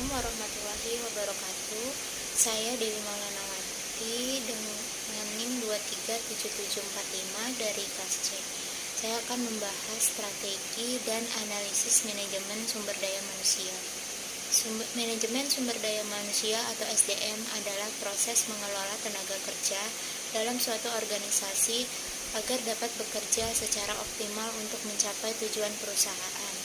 Assalamualaikum warahmatullahi wabarakatuh. Saya Dewi Maulanawati dengan NIM 237745 dari kelas C. Saya akan membahas strategi dan analisis manajemen sumber daya manusia. Manajemen sumber daya manusia atau SDM adalah proses mengelola tenaga kerja dalam suatu organisasi agar dapat bekerja secara optimal untuk mencapai tujuan perusahaan.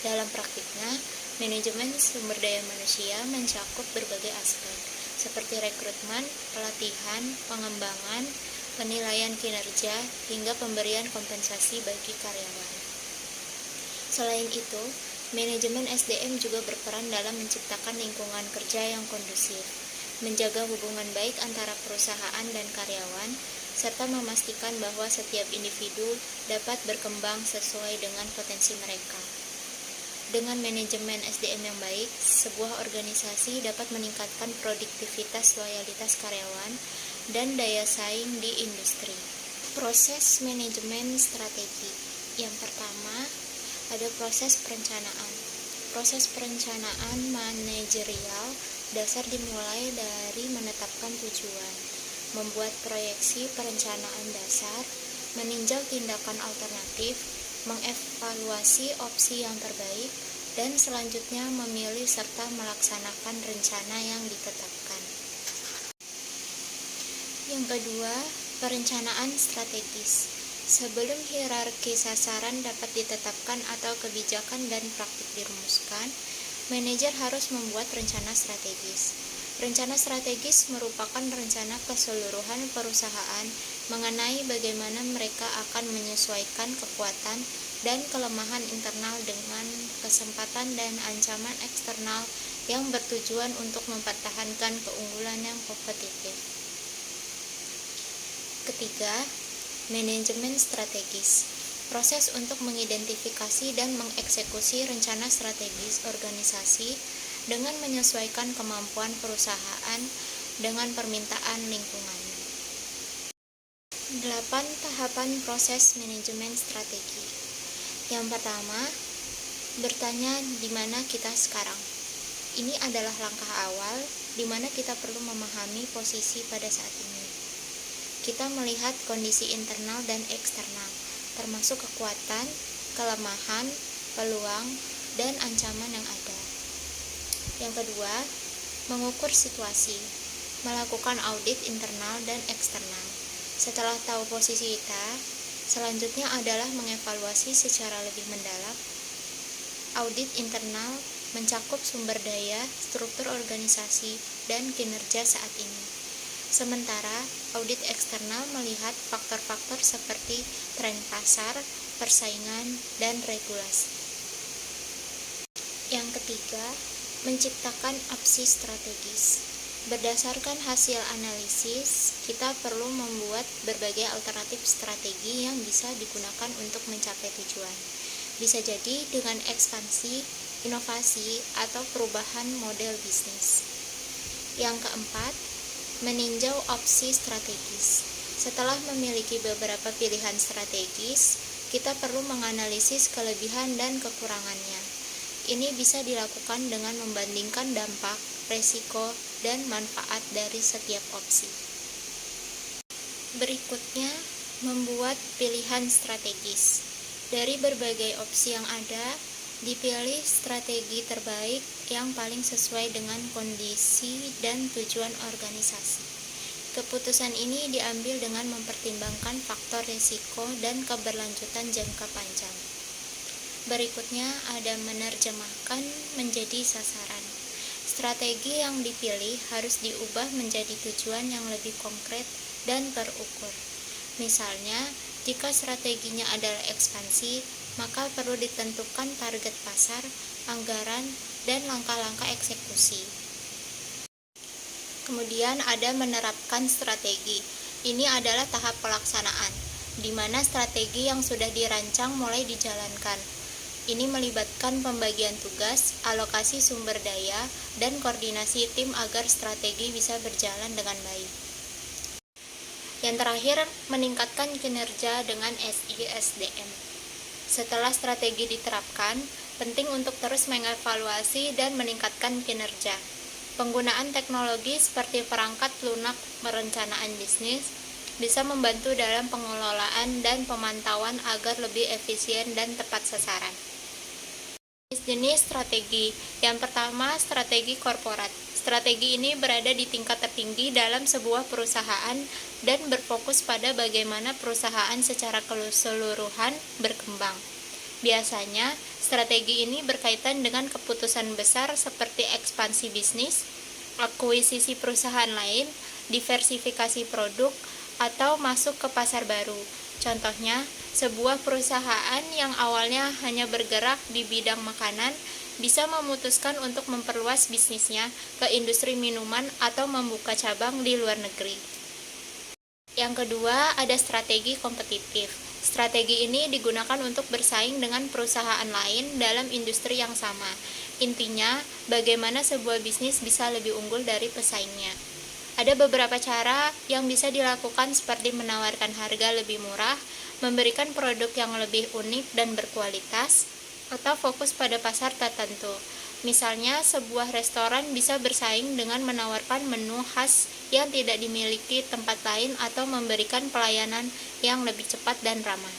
Dalam praktiknya, manajemen sumber daya manusia mencakup berbagai aspek, seperti rekrutmen, pelatihan, pengembangan, penilaian kinerja, hingga pemberian kompensasi bagi karyawan. Selain itu, manajemen SDM juga berperan dalam menciptakan lingkungan kerja yang kondusif, menjaga hubungan baik antara perusahaan dan karyawan, serta memastikan bahwa setiap individu dapat berkembang sesuai dengan potensi mereka. Dengan manajemen SDM yang baik, sebuah organisasi dapat meningkatkan produktivitas loyalitas karyawan dan daya saing di industri. Proses manajemen strategi. Yang pertama, ada proses perencanaan. Proses perencanaan manajerial dasar dimulai dari menetapkan tujuan, membuat proyeksi perencanaan dasar, meninjau tindakan alternatif, mengevaluasi opsi yang terbaik, dan selanjutnya memilih serta melaksanakan rencana yang ditetapkan. Yang kedua, perencanaan strategis. Sebelum hierarki sasaran dapat ditetapkan atau kebijakan dan praktik dirumuskan, manajer harus membuat rencana strategis. Rencana strategis merupakan rencana keseluruhan perusahaan mengenai bagaimana mereka akan menyesuaikan kekuatan dan kelemahan internal dengan kesempatan dan ancaman eksternal yang bertujuan untuk mempertahankan keunggulan yang kompetitif. Ketiga, manajemen strategis. Proses untuk mengidentifikasi dan mengeksekusi rencana strategis organisasi dengan menyesuaikan kemampuan perusahaan dengan permintaan lingkungan. 8 tahapan proses manajemen strategi. Yang pertama, bertanya di mana kita sekarang. Ini adalah langkah awal di mana kita perlu memahami posisi pada saat ini. Kita melihat kondisi internal dan eksternal, termasuk kekuatan, kelemahan, peluang, dan ancaman yang ada. Yang kedua, mengukur situasi, melakukan audit internal dan eksternal. Setelah tahu posisi kita, selanjutnya adalah mengevaluasi secara lebih mendalam. Audit internal mencakup sumber daya, struktur organisasi, dan kinerja saat ini. Sementara, audit eksternal melihat faktor-faktor seperti tren pasar, persaingan, dan regulasi. Yang ketiga, menciptakan opsi strategis. Berdasarkan hasil analisis, kita perlu membuat berbagai alternatif strategi yang bisa digunakan untuk mencapai tujuan. Bisa jadi dengan ekspansi, inovasi, atau perubahan model bisnis. Yang keempat, meninjau opsi strategis. Setelah memiliki beberapa pilihan strategis, kita perlu menganalisis kelebihan dan kekurangannya. Ini bisa dilakukan dengan membandingkan dampak, resiko, dan manfaat dari setiap opsi. Berikutnya, membuat pilihan strategis. Dari berbagai opsi yang ada, dipilih strategi terbaik yang paling sesuai dengan kondisi dan tujuan organisasi. Keputusan ini diambil dengan mempertimbangkan faktor risiko dan keberlanjutan jangka panjang. Berikutnya ada menerjemahkan menjadi sasaran. Strategi yang dipilih harus diubah menjadi tujuan yang lebih konkret dan terukur. Misalnya, jika strateginya adalah ekspansi, maka perlu ditentukan target pasar, anggaran, dan langkah-langkah eksekusi. Kemudian ada menerapkan strategi. Ini adalah tahap pelaksanaan, di mana strategi yang sudah dirancang mulai dijalankan. Ini melibatkan pembagian tugas, alokasi sumber daya, dan koordinasi tim agar strategi bisa berjalan dengan baik. Yang terakhir, meningkatkan kinerja dengan SISDM. Setelah strategi diterapkan, penting untuk terus mengevaluasi dan meningkatkan kinerja. Penggunaan teknologi seperti perangkat lunak perencanaan bisnis bisa membantu dalam pengelolaan dan pemantauan agar lebih efisien dan tepat sasaran. Jenis strategi. Yang pertama, strategi korporat. Strategi ini berada di tingkat tertinggi dalam sebuah perusahaan dan berfokus pada bagaimana perusahaan secara keseluruhan berkembang. Biasanya, strategi ini berkaitan dengan keputusan besar seperti ekspansi bisnis, akuisisi perusahaan lain, diversifikasi produk, atau masuk ke pasar baru. Contohnya, sebuah perusahaan yang awalnya hanya bergerak di bidang makanan bisa memutuskan untuk memperluas bisnisnya ke industri minuman atau membuka cabang di luar negeri. Yang kedua, ada strategi kompetitif. Strategi ini digunakan untuk bersaing dengan perusahaan lain dalam industri yang sama. Intinya, bagaimana sebuah bisnis bisa lebih unggul dari pesaingnya. Ada beberapa cara yang bisa dilakukan seperti menawarkan harga lebih murah, memberikan produk yang lebih unik dan berkualitas, atau fokus pada pasar tertentu. Misalnya, sebuah restoran bisa bersaing dengan menawarkan menu khas yang tidak dimiliki tempat lain atau memberikan pelayanan yang lebih cepat dan ramah.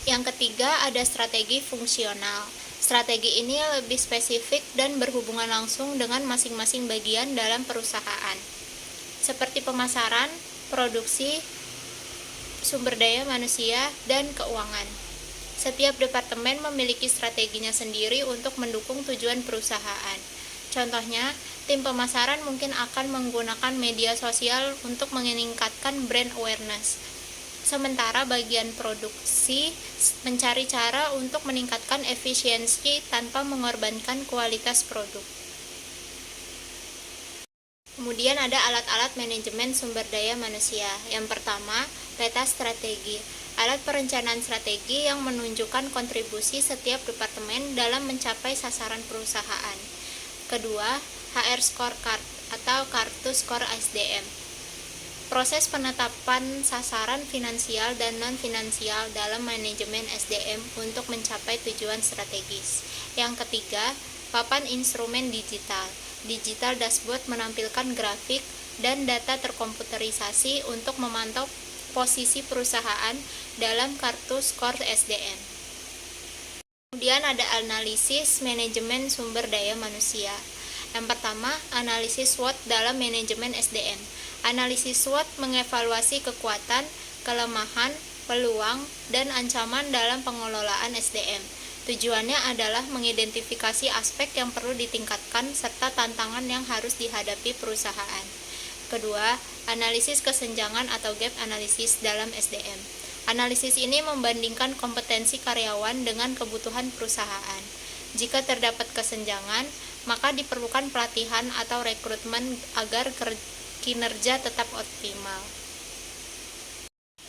Yang ketiga, ada strategi fungsional. Strategi ini lebih spesifik dan berhubungan langsung dengan masing-masing bagian dalam perusahaan, seperti pemasaran, produksi, sumber daya manusia, dan keuangan. Setiap departemen memiliki strateginya sendiri untuk mendukung tujuan perusahaan. Contohnya, tim pemasaran mungkin akan menggunakan media sosial untuk meningkatkan brand awareness. Sementara bagian produksi mencari cara untuk meningkatkan efisiensi tanpa mengorbankan kualitas produk. Kemudian ada alat-alat manajemen sumber daya manusia. Yang pertama, peta strategi. Alat perencanaan strategi yang menunjukkan kontribusi setiap departemen dalam mencapai sasaran perusahaan. Kedua, HR scorecard atau kartu skor SDM. Proses penetapan sasaran finansial dan non-finansial dalam manajemen SDM untuk mencapai tujuan strategis. Yang ketiga, papan instrumen digital. Digital dashboard menampilkan grafik dan data terkomputerisasi untuk memantau posisi perusahaan dalam kartu skor SDM. Kemudian ada analisis manajemen sumber daya manusia. Yang pertama, analisis SWOT dalam manajemen SDM. Analisis SWOT mengevaluasi kekuatan, kelemahan, peluang, dan ancaman dalam pengelolaan SDM. Tujuannya adalah mengidentifikasi aspek yang perlu ditingkatkan serta tantangan yang harus dihadapi perusahaan. Kedua, analisis kesenjangan atau gap analysis dalam SDM. Analisis ini membandingkan kompetensi karyawan dengan kebutuhan perusahaan. Jika terdapat kesenjangan, maka diperlukan pelatihan atau rekrutmen agar kinerja tetap optimal.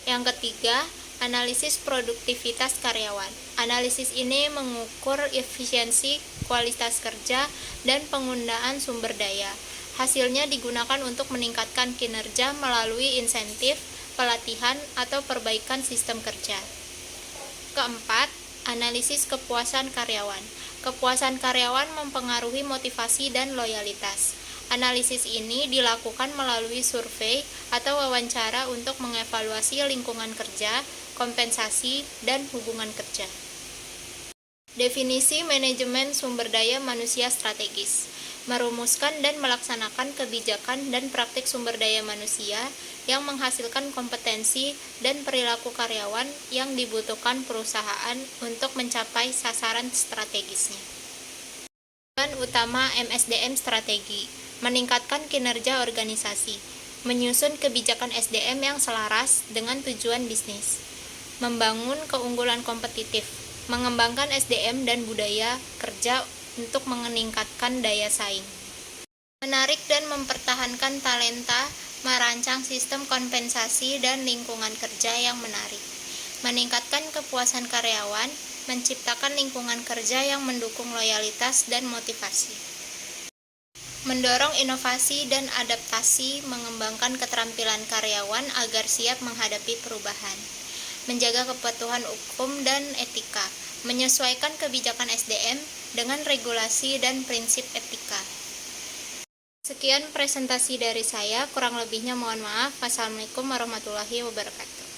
Yang ketiga, analisis produktivitas karyawan. Analisis ini mengukur efisiensi, kualitas kerja, dan penggunaan sumber daya. Hasilnya digunakan untuk meningkatkan kinerja melalui insentif, pelatihan, atau perbaikan sistem kerja. Keempat, analisis kepuasan karyawan. Kepuasan karyawan mempengaruhi motivasi dan loyalitas. Analisis ini dilakukan melalui survei atau wawancara untuk mengevaluasi lingkungan kerja, kompensasi, dan hubungan kerja. Definisi manajemen sumber daya manusia strategis. Merumuskan dan melaksanakan kebijakan dan praktik sumber daya manusia yang menghasilkan kompetensi dan perilaku karyawan yang dibutuhkan perusahaan untuk mencapai sasaran strategisnya. Tujuan utama MSDM strategi: meningkatkan kinerja organisasi, menyusun kebijakan SDM yang selaras dengan tujuan bisnis, membangun keunggulan kompetitif, mengembangkan SDM dan budaya kerja untuk meningkatkan daya saing, menarik dan mempertahankan talenta, merancang sistem kompensasi dan lingkungan kerja yang menarik, meningkatkan kepuasan karyawan, menciptakan lingkungan kerja yang mendukung loyalitas dan motivasi, mendorong inovasi dan adaptasi, mengembangkan keterampilan karyawan agar siap menghadapi perubahan, menjaga kepatuhan hukum dan etika, menyesuaikan kebijakan SDM dengan regulasi dan prinsip etika. Sekian presentasi dari saya, kurang lebihnya mohon maaf. Wassalamualaikum warahmatullahi wabarakatuh.